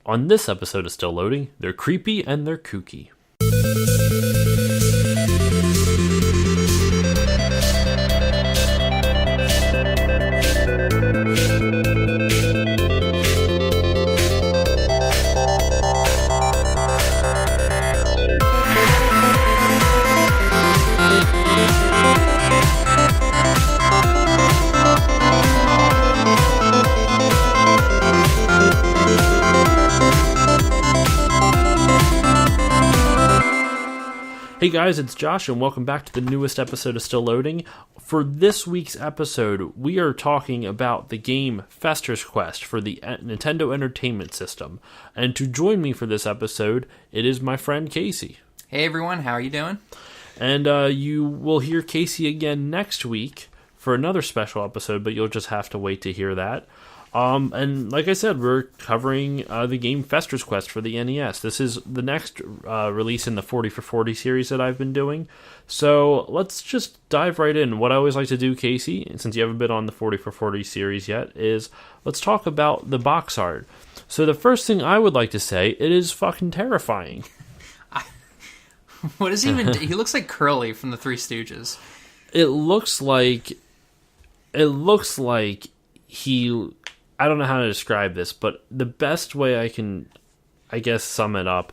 On this episode of Still Loading, they're creepy and they're kooky. Hey guys, it's Josh and welcome back to the newest episode of Still Loading. For this week's episode, we are talking about the game Fester's Quest for the Nintendo Entertainment System. And to join me for this episode, it is my friend Casey. Hey everyone, how are you doing? And you will hear Casey again next week for another special episode, but you'll just have to wait to hear that. And like I said, we're covering the game Fester's Quest for the NES. This is the next release in the 40 for 40 series that I've been doing. So let's just dive right in. What I always like to do, Casey, since you haven't been on the 40 for 40 series yet, is let's talk about the box art. So the first thing I would like to say, it is fucking terrifying. What is he even? He looks like Curly from the Three Stooges. It looks like he... I don't know how to describe this, but the best way I can, I guess, sum it up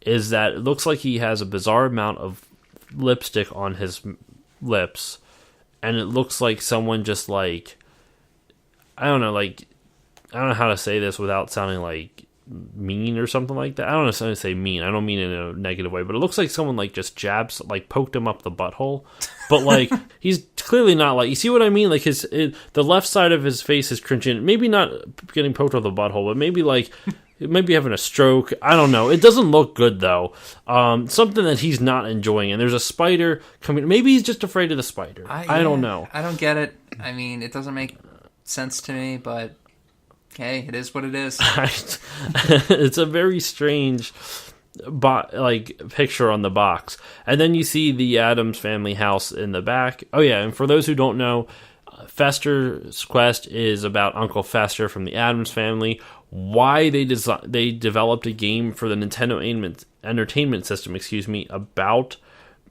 is that it looks like he has a bizarre amount of lipstick on his lips, and it looks like someone just like, I don't know how to say this without sounding like mean or something like that. I don't know how to say mean. I don't mean it in a negative way, but it looks like someone like just poked him up the butthole. But like he's clearly not like, you see what I mean? Like the left side of his face is cringing. Maybe not getting poked with the butthole, but maybe like maybe having a stroke. I don't know. It doesn't look good though. Something that he's not enjoying. And there's a spider coming. Maybe he's just afraid of the spider. I don't know. I don't get it. I mean, it doesn't make sense to me, but okay, it is what it is. It's a very strange picture on the box. And then you see the Addams Family house in the back. Oh yeah, and for those who don't know, Fester's Quest is about Uncle Fester from the Addams Family. Why they developed a game for the Nintendo Entertainment System, about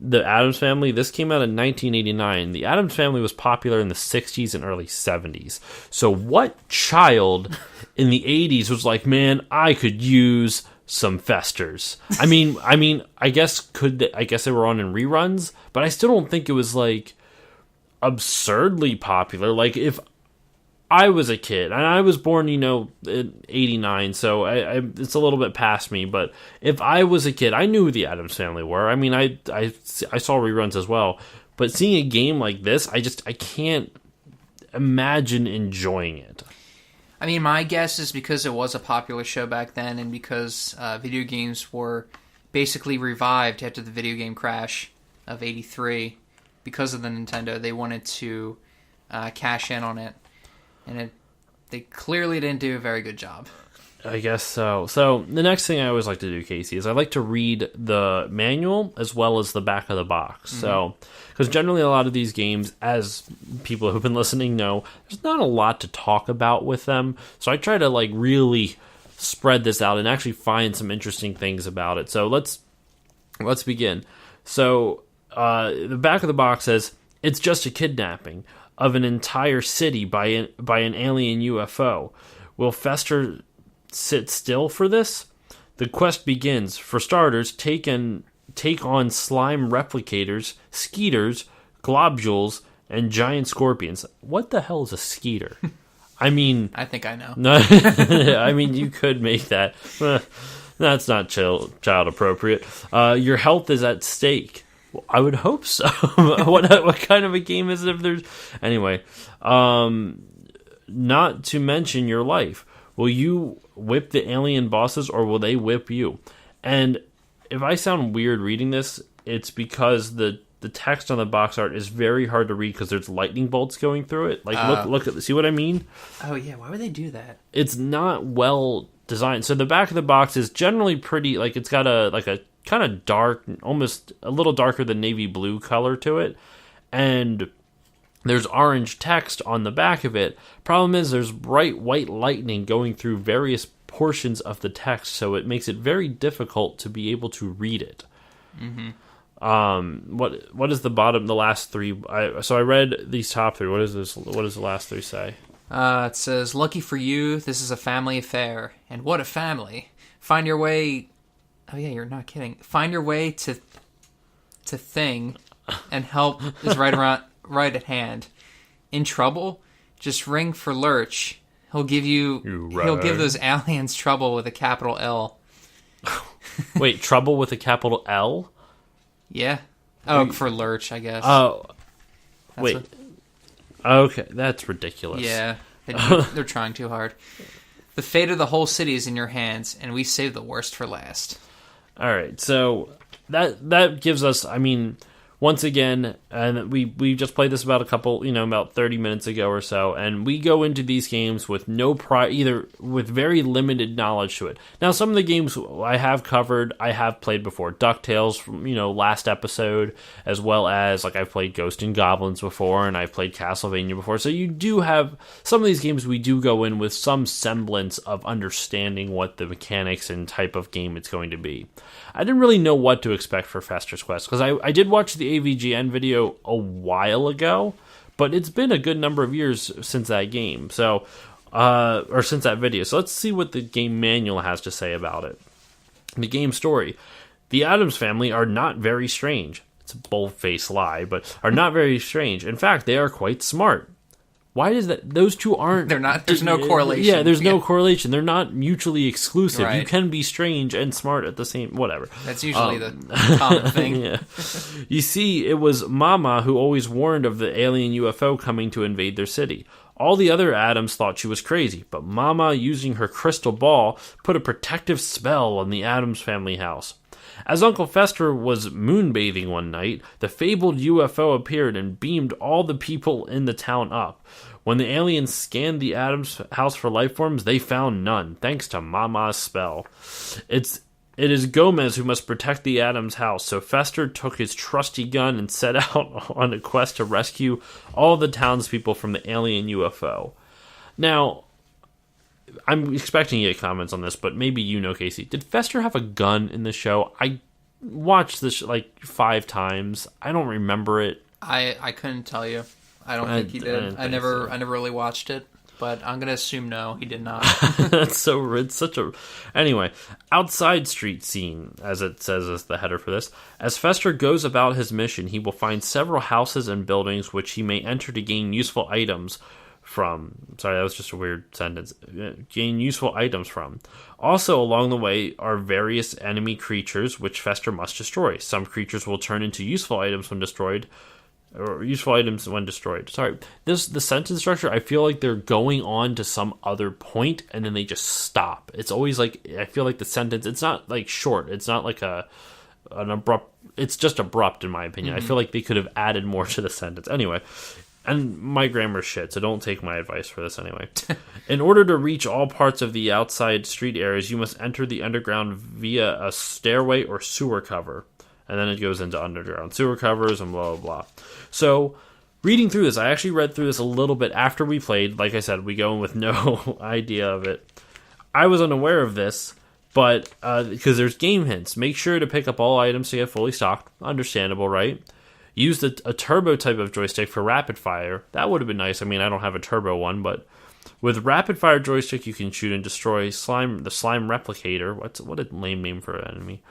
the Addams Family. This came out in 1989. The Addams Family was popular in the 60s and early 70s. So what child in the 80s was like, man, I could use some Festers? I mean, I guess they were on in reruns, but I still don't think it was like absurdly popular. Like if I was a kid, and I was born, in 89, so it's a little bit past me, but if I was a kid, I knew who the Addams Family were. I mean, I saw reruns as well, but seeing a game like this, I can't imagine enjoying it. I mean, my guess is because it was a popular show back then, and because video games were basically revived after the video game crash of 83, because of the Nintendo, they wanted to cash in on it. And they clearly didn't do a very good job. I guess so. So the next thing I always like to do, Casey, is I like to read the manual as well as the back of the box. Mm-hmm. So, because generally a lot of these games, as people who've been listening know, there's not a lot to talk about with them. So I try to really spread this out and actually find some interesting things about it. So let's begin. So the back of the box says, it's just a kidnapping of an entire city by an alien UFO. Will Fester sit still for this? The quest begins. For starters, take on slime replicators, skeeters, globules, and giant scorpions. What the hell is a skeeter? I mean... I think I know. I mean, you could make that. That's not child appropriate. Your health is at stake. Well, I would hope so. What kind of a game is it if there's... Anyway, not to mention your life. Will you whip the alien bosses or will they whip you? And if I sound weird reading this, it's because the text on the box art is very hard to read because there's lightning bolts going through it. Look at, see what I mean? Oh yeah, why would they do that? It's not well designed. So the back of the box is generally pretty, it's got a kind of dark, almost a little darker than navy blue color to it, and there's orange text on the back of it. Problem is there's bright white lightning going through various portions of the text, so it makes it very difficult to be able to read it. What is the last three? I read these top three. What is this? What does the last three say? It says, "Lucky for you, this is a family affair, and what a family! Find your way." Oh yeah, you're not kidding. Find your way to thing, and help is right at hand. In trouble, just ring for Lurch. He'll give those aliens trouble with a capital L. Wait, trouble with a capital L? Yeah. Oh, for Lurch, I guess. Oh, wait. Okay, that's ridiculous. Yeah, they're trying too hard. The fate of the whole city is in your hands, and we save the worst for last. All right, so that gives us, I mean, once again, and we just played this about about 30 minutes ago or so, and we go into these games with either with very limited knowledge to it. Now, some of the games I have covered, I have played before. DuckTales from, last episode, as well as, I've played Ghosts and Goblins before, and I've played Castlevania before. So you do have, some of these games we do go in with some semblance of understanding what the mechanics and type of game it's going to be. I didn't really know what to expect for Fester's Quest, because I did watch the AVGN video a while ago, but it's been a good number of years since that game, or since that video. So let's see what the game manual has to say about it. The game story. The Addams family are not very strange. It's a bold-faced lie, but are not very strange. In fact, they are quite smart. Why does that? Those two aren't. They're not. There's no correlation. Yeah, there's no correlation. They're not mutually exclusive. Right. You can be strange and smart at the same. Whatever. That's usually the common thing. Yeah. You see, it was Mama who always warned of the alien UFO coming to invade their city. All the other Addams thought she was crazy, but Mama, using her crystal ball, put a protective spell on the Addams family house. As Uncle Fester was moonbathing one night, the fabled UFO appeared and beamed all the people in the town up. When the aliens scanned the Addams house for life forms, they found none, thanks to Mama's spell. It is Gomez who must protect the Addams house, so Fester took his trusty gun and set out on a quest to rescue all the townspeople from the alien UFO. Now, I'm expecting you to comments on this, but maybe Casey. Did Fester have a gun in the show? I watched this 5 times. I don't remember it. I couldn't tell you. I don't think he did. I never really watched it, but I'm gonna assume no, he did not. It's such a. Anyway, outside street scene, as it says as the header for this. As Fester goes about his mission, he will find several houses and buildings which he may enter to gain useful items from. Sorry, that was just a weird sentence. Gain useful items from. Also, along the way are various enemy creatures which Fester must destroy. Some creatures will turn into useful items when destroyed. Or useful items when destroyed. Sorry, the sentence structure, I feel like they're going on to some other point and then they just stop. It's always I feel like the sentence, it's not short. It's not an abrupt. It's just abrupt in my opinion. I feel like they could have added more to the sentence. Anyway, and my grammar's shit, so don't take my advice for this anyway. In order to reach all parts of the outside street areas, you must enter the underground via a stairway or sewer cover. And then it goes into underground sewer covers and blah, blah, blah. So, reading through this, I actually read through this a little bit after we played. Like I said, we go in with no idea of it. I was unaware of this, but because there's game hints. Make sure to pick up all items to get fully stocked. Understandable, right? Use a turbo type of joystick for rapid fire. That would have been nice. I mean, I don't have a turbo one, but with rapid fire joystick, you can shoot and destroy the slime replicator. What a lame name for an enemy.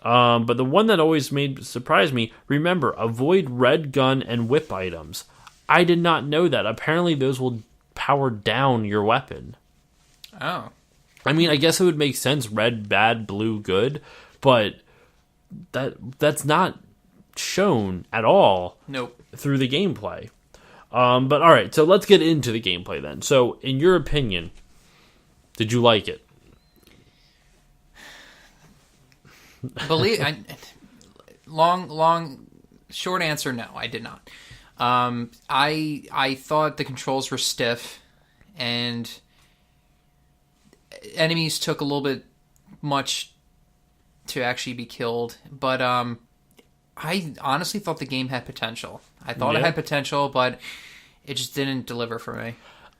But the one that always surprised me, remember, avoid red gun and whip items. I did not know that. Apparently those will power down your weapon. Oh. I mean, I guess it would make sense, red bad, blue good, but that's not shown at all. Nope. Through the gameplay. But alright, so let's get into the gameplay then. So, in your opinion, did you like it? Short answer, no, I did not. I thought the controls were stiff, and enemies took a little bit much to actually be killed. But I honestly thought the game had potential. I thought it had potential, but it just didn't deliver for me.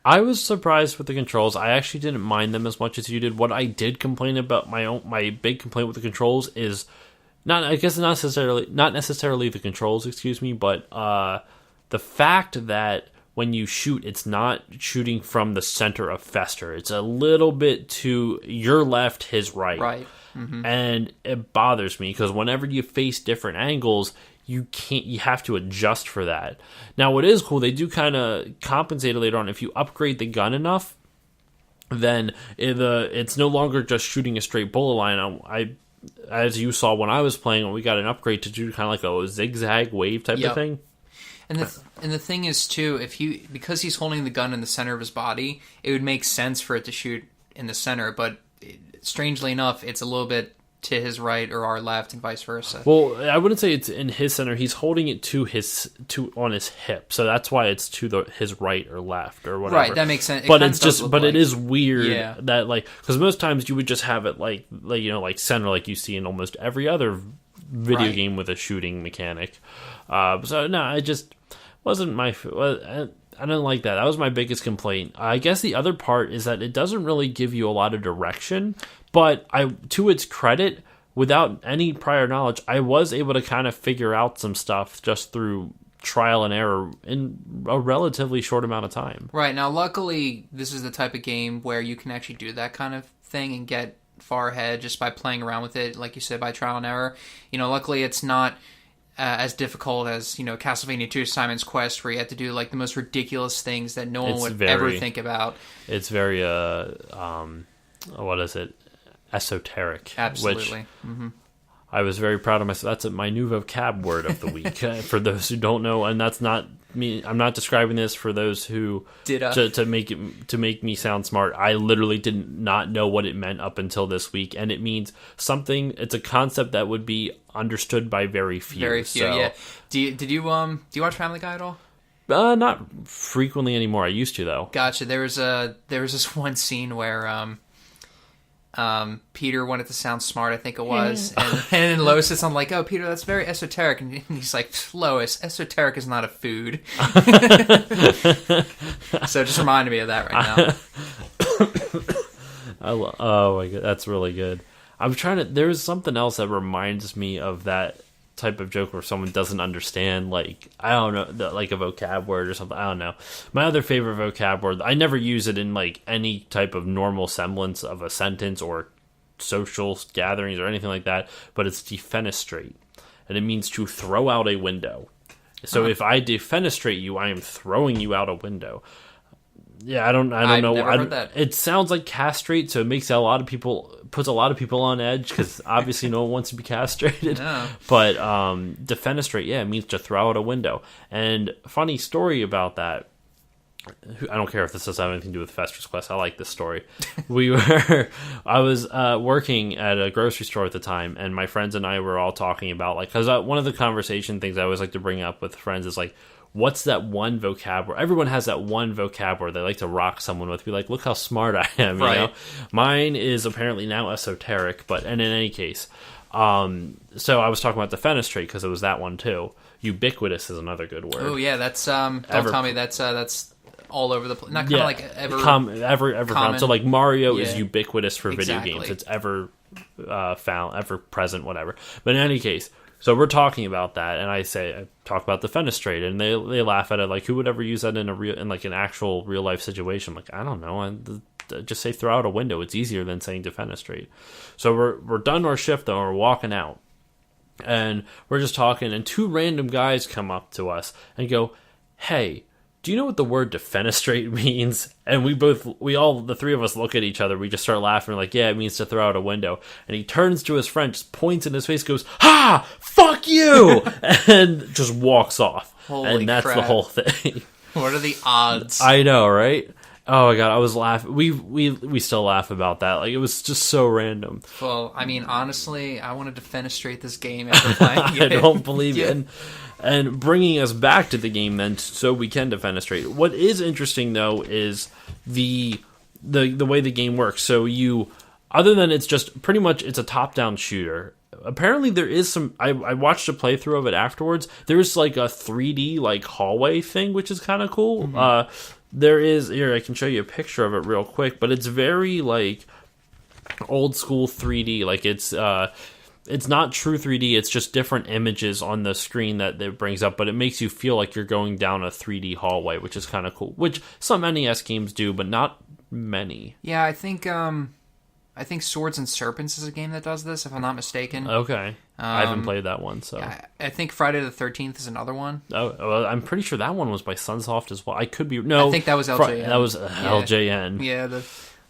I was surprised with the controls. I actually didn't mind them as much as you did. What I did complain about, my big complaint with the controls is not necessarily the controls, excuse me, but the fact that when you shoot, it's not shooting from the center of Fester. It's a little bit to your left, his right. Right. Mm-hmm. And it bothers me because whenever you face different angles, you have to adjust for that. Now, what is cool, they do kind of compensate later on. If you upgrade the gun enough, then it's no longer just shooting a straight bullet line. As you saw when I was playing, we got an upgrade to do kind of like a zigzag wave type of thing. And the thing is too, because he's holding the gun in the center of his body, it would make sense for it to shoot in the center. But strangely enough, it's a little bit to his right or our left, and vice versa. Well, I wouldn't say it's in his center. He's holding it on his hip, so that's why it's to his right or left or whatever. Right, that makes sense. But it is weird that because most times you would just have it like center, like you see in almost every other video game with a shooting mechanic. So no, I just wasn't I didn't like that. That was my biggest complaint. I guess the other part is that it doesn't really give you a lot of direction, but to its credit, without any prior knowledge, I was able to kind of figure out some stuff just through trial and error in a relatively short amount of time. Right. Now, luckily, this is the type of game where you can actually do that kind of thing and get far ahead just by playing around with it, like you said, by trial and error. Luckily, it's not as difficult as Castlevania 2 Simon's Quest, where you have to do like the most ridiculous things that no one would ever think about. It's very what is it, esoteric. Absolutely. Which I was very proud of myself. That's my new vocab word of the week. For those who don't know, and that's not me. I'm not describing this for those who to make me sound smart. I literally did not know what it meant up until this week, and it means something. It's a concept that would be understood by very few. Very few. So, yeah. Do you watch Family Guy at all? Not frequently anymore. I used to though. Gotcha. There was this one scene where Peter wanted to sound smart, I think it was, and then Lois is on like, "Oh, Peter, that's very esoteric," and he's like, "Lois, esoteric is not a food." So it just reminded me of that right now. Oh my god, that's really good. I'm trying to. There's something else that reminds me of that type of joke where someone doesn't understand, like, I don't know, like a vocab word or something. I don't know. My other favorite vocab word, I never use it in like any type of normal semblance of a sentence or social gatherings or anything like that, but it's defenestrate, and it means to throw out a window. So if I defenestrate you, I am throwing you out a window. Yeah, I don't know. Never heard that. It sounds like castrate, so it makes puts a lot of people on edge because obviously no one wants to be castrated. No. But defenestrate, it means to throw out a window. And funny story about that. I don't care if this does have anything to do with Fester's Quest. I like this story. I was working at a grocery store at the time, and my friends and I were all talking about, like, because one of the conversation things I always like to bring up with friends is like, what's that one vocab word? Everyone has that one vocab word they like to rock someone with. Be like, look how smart I am. You know? Mine is apparently now esoteric, and in any case, so I was talking about defenestrate because it was that one too. Ubiquitous is another good word. Oh yeah, that's don't tell me that's all over the place. Not kind of like ever common. So like Mario is ubiquitous for video games. It's ever found, ever present, whatever. But in any case. So we're talking about that, and I talk about defenestrate, and they laugh at it like, who would ever use that in an actual real life situation? I'm like, I don't know, just say throw out a window. It's easier than saying defenestrate. So we're done our shift though, and we're walking out, and we're just talking, and two random guys come up to us and go, "Hey, do you know what the word defenestrate means?" And the three of us look at each other. We just start laughing. We're like, yeah, it means to throw out a window. And he turns to his friend, just points in his face, goes, "Ha! Fuck you!" and just walks off. Holy and that's crap. The whole thing. What are the odds? I know, right? Oh my god, I was laughing. We still laugh about that. Like, it was just so random. Well, I mean, honestly, I wanted to defenestrate this game after playing it. I don't believe it. And bringing us back to the game then, so we can defenestrate. What is interesting though is the way the game works. So other than it's just pretty much it's a top-down shooter. Apparently there is some. I watched a playthrough of it afterwards. There's like a 3D like hallway thing, which is kind of cool. Mm-hmm. there is here. I can show you a picture of it real quick, but it's very like old school 3D. Like it's not true 3D. It's just different images on the screen that it brings up, but it makes you feel like you're going down a 3D hallway, which is kind of cool. Which some NES games do, but not many. Yeah, I think Swords and Serpents is a game that does this, if I'm not mistaken. Okay. I haven't played that one, so... Yeah, I think Friday the 13th is another one. Oh, well, I'm pretty sure that one was by Sunsoft as well. I could be... No. I think that was LJN. That was LJN. Yeah, the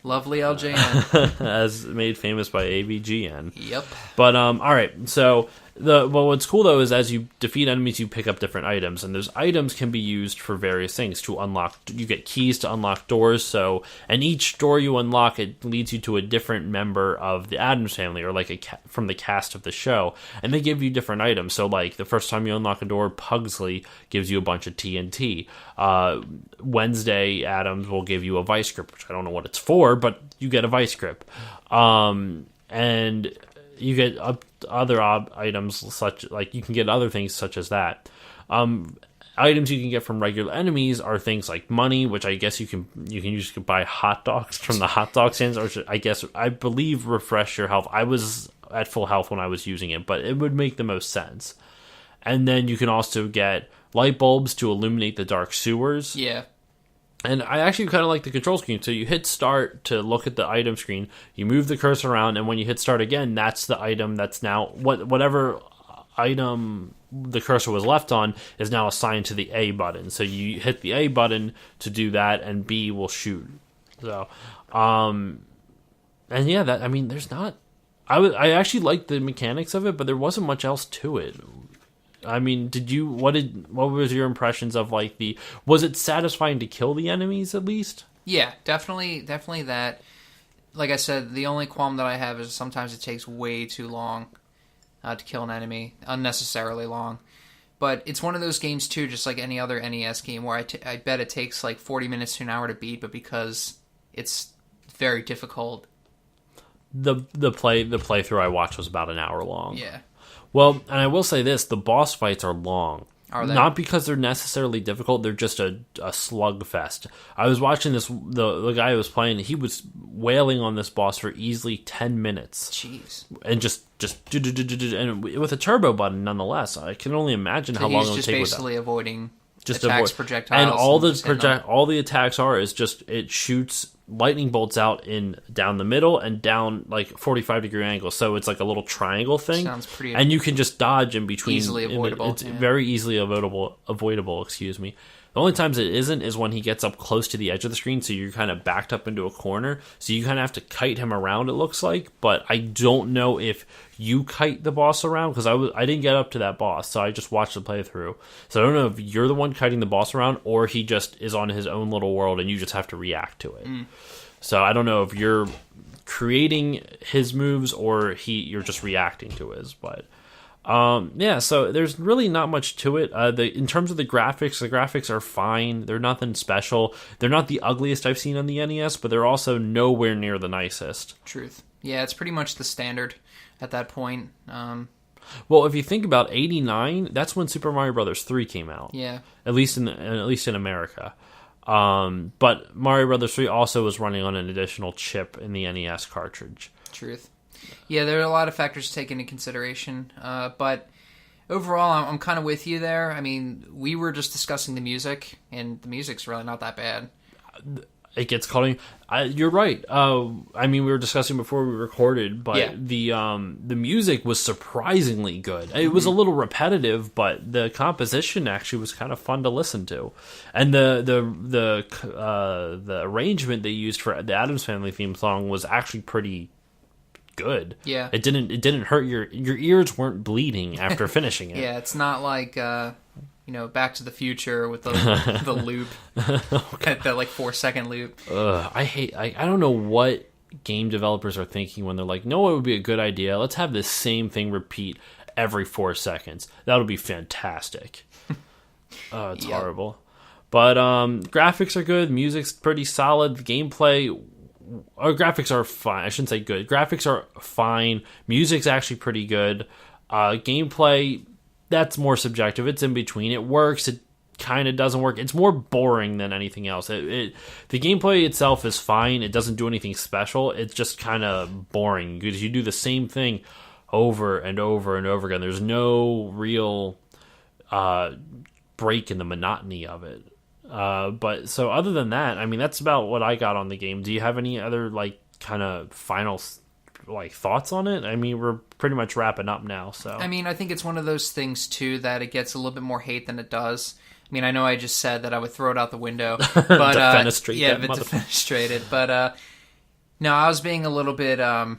lovely LJN. As made famous by AVGN. Yep. But, all right, so... what's cool, though, is as you defeat enemies, you pick up different items, and those items can be used for various things to unlock. You get keys to unlock doors, and each door you unlock, it leads you to a different member of the Addams Family, or like from the cast of the show, and they give you different items. So, like, the first time you unlock a door, Pugsley gives you a bunch of TNT. Wednesday, Addams will give you a vice grip, which I don't know what it's for, but you get a vice grip. And you get other items such like you can get other things such as that. Items you can get from regular enemies are things like money, which I guess you can use to buy hot dogs from the hot dog stands, or I believe refresh your health. I was at full health when I was using it, but it would make the most sense. And then you can also get light bulbs to illuminate the dark sewers. Yeah. And I actually kind of like the control screen. So you hit start to look at the item screen. You move the cursor around, and when you hit start again, that's the item that's now... Whatever item the cursor was left on is now assigned to the A button. So you hit the A button to do that, and B will shoot. So, and yeah, there's not... I actually liked the mechanics of it, but there wasn't much else to it. I mean, what was your impressions of was it satisfying to kill the enemies at least? Yeah, definitely that. Like I said, the only qualm that I have is sometimes it takes way too long to kill an enemy, unnecessarily long. But it's one of those games too, just like any other NES game, where I bet it takes like 40 minutes to an hour to beat, but because it's very difficult. The playthrough I watched was about an hour long. Yeah. Well, and I will say this, the boss fights are long. Are they? Not because they're necessarily difficult, they're just a slugfest. I was watching this, the guy who was playing, he was wailing on this boss for easily 10 minutes. Jeez. And just and with a turbo button nonetheless. I can only imagine how long it would take with that. He's just basically avoiding attacks, projectiles. And all the attacks are is just, it shoots lightning bolts out down the middle and down like 45-degree angles, so it's like a little triangle thing. Sounds pretty. And you can just dodge in between. Easily avoidable. It's very easily avoidable. Excuse me. The only times it isn't is when he gets up close to the edge of the screen, so you're kind of backed up into a corner. So you kind of have to kite him around, it looks like. But I don't know if you kite the boss around, because I didn't get up to that boss, so I just watched the playthrough. So I don't know if you're the one kiting the boss around, or he just is on his own little world and you just have to react to it. So I don't know if you're creating his moves or you're just reacting to his, but... so there's really not much to it. In terms of the graphics are fine. They're nothing special. They're not the ugliest I've seen on the NES, but they're also nowhere near the nicest. Truth. Yeah, it's pretty much the standard at that point. Well, if you think about 89, that's when Super Mario Bros. 3 came out. Yeah. At least in America. But Mario Bros. 3 also was running on an additional chip in the NES cartridge. Truth. Yeah, there are a lot of factors to take into consideration, but overall, I'm kind of with you there. I mean, we were just discussing the music, and the music's really not that bad. It gets caught. You're right. I mean, we were discussing before we recorded, but yeah. The music was surprisingly good. It was a little repetitive, but the composition actually was kind of fun to listen to, and the arrangement they used for the Addams Family theme song was actually pretty good. Yeah, it didn't hurt your ears weren't bleeding after finishing it. Yeah, it's not like Back to the Future with the loop, that like 4-second loop. I don't know what game developers are thinking when they're like, no, it would be a good idea. Let's have this same thing repeat every 4 seconds. That would be fantastic. It's horrible. But graphics are good. Music's pretty solid. Gameplay. Graphics are fine. I shouldn't say good. Graphics are fine. Music's actually pretty good. Gameplay, that's more subjective. It's in between. It works. It kind of doesn't work. It's more boring than anything else. The gameplay itself is fine. It doesn't do anything special. It's just kind of boring because you do the same thing over and over and over again. There's no real break in the monotony of it. But so other than that, I mean, that's about what I got on the game. Do you have any other like kind of final like thoughts on it? I mean, we're pretty much wrapping up now. So I mean, I think it's one of those things too that it gets a little bit more hate than it does. I mean, I know I just said that I would throw it out the window, but defenestrate it. But no, I was being a little bit. I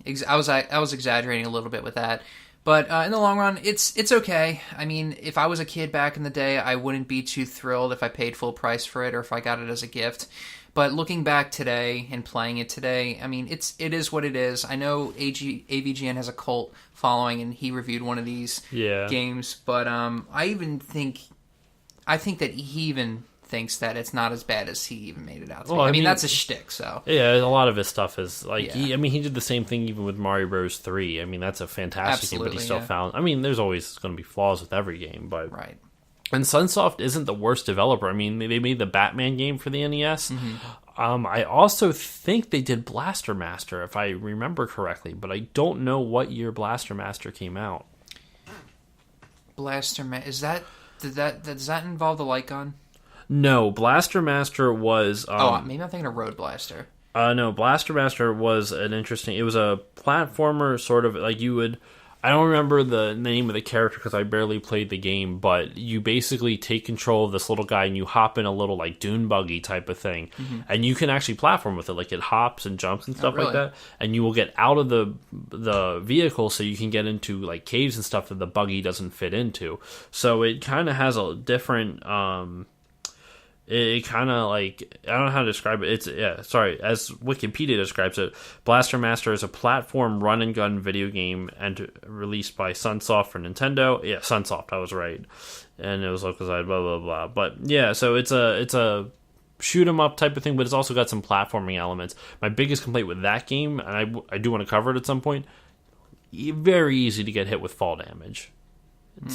was exaggerating a little bit with that. But in the long run, it's okay. I mean, if I was a kid back in the day, I wouldn't be too thrilled if I paid full price for it or if I got it as a gift. But looking back today and playing it today, I mean, it is what it is. I know AVGN has a cult following, and he reviewed one of these games. But I think that he even thinks that it's not as bad as he even made it out to be. I mean, that's a shtick, so. Yeah, a lot of his stuff is, like, he did the same thing even with Mario Bros. 3. I mean, that's a fantastic game, but he still found... I mean, there's always going to be flaws with every game, but... Right. And Sunsoft isn't the worst developer. I mean, they made the Batman game for the NES. Mm-hmm. I also think they did Blaster Master, if I remember correctly, but I don't know what year Blaster Master came out. Blaster Master... Does that involve the light gun? No, Blaster Master was... maybe I'm thinking of Road Blaster. No, Blaster Master was an interesting... It was a platformer, sort of, like you would... I don't remember the name of the character because I barely played the game, but you basically take control of this little guy and you hop in a little, like, dune buggy type of thing. Mm-hmm. And you can actually platform with it. Like, it hops and jumps and stuff like that. And you will get out of the vehicle so you can get into, like, caves and stuff that the buggy doesn't fit into. So it kind of has a different... It kind of like, I don't know how to describe it. As Wikipedia describes it, Blaster Master is a platform run and gun video game and released by Sunsoft for Nintendo. Yeah, Sunsoft, I was right. And it was localized, blah, blah, blah. But yeah, so it's a shoot 'em up type of thing, but it's also got some platforming elements. My biggest complaint with that game, and I do want to cover it at some point, very easy to get hit with fall damage.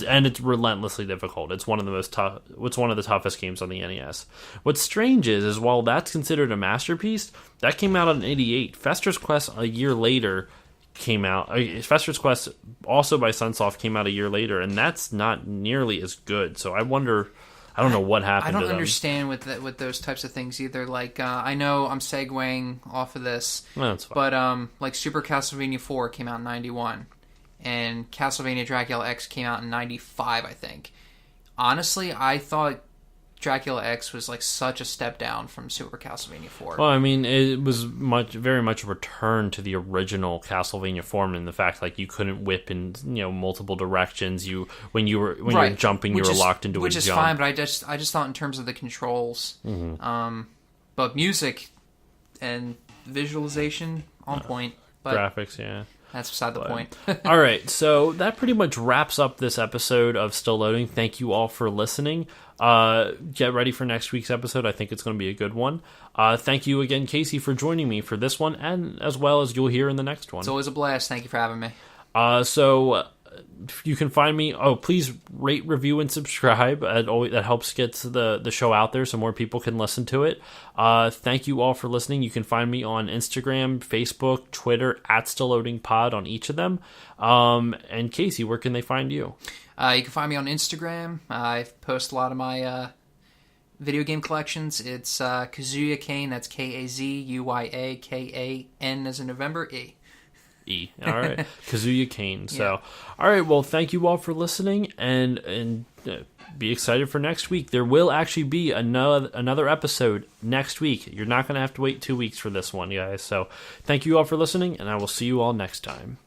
And it's relentlessly difficult. It's one of the toughest games on the NES. What's strange is while that's considered a masterpiece, that came out in '88. Fester's Quest a year later came out. Fester's Quest, also by Sunsoft, came out a year later, and that's not nearly as good. So I wonder. I don't know what happened. I don't understand with those types of things either. Like I know I'm segueing off of this, that's fine. But like Super Castlevania 4 came out in '91. And Castlevania Dracula X came out in '95, I think. Honestly, I thought Dracula X was like such a step down from Super Castlevania 4. Well, I mean, it was very much a return to the original Castlevania form in the fact like you couldn't whip in multiple directions. When you're jumping, you were locked into a jump. Which is fine, but I just thought in terms of the controls, but music and visualization on point. But graphics, yeah. That's beside the point. All right, so that pretty much wraps up this episode of Still Loading. Thank you all for listening. Get ready for next week's episode. I think it's going to be a good one. Thank you again, Casey, for joining me for this one, and as well as you'll hear in the next one. It's always a blast. Thank you for having me. So you can find me. Please rate, review, and subscribe. That helps get the show out there so more people can listen to it. Thank you all for listening. You can find me on Instagram, Facebook, Twitter, @StillLoadingPod on each of them. And Casey, where can they find you? You can find me on Instagram. I post a lot of my video game collections. It's Kazuya Kane. That's KAZUYAKAN as in November, E. All right. Kazuya Kane. So, all right. Well, thank you all for listening, and be excited for next week. There will actually be another episode next week. You're not going to have to wait 2 weeks for this one, guys. So, thank you all for listening, and I will see you all next time.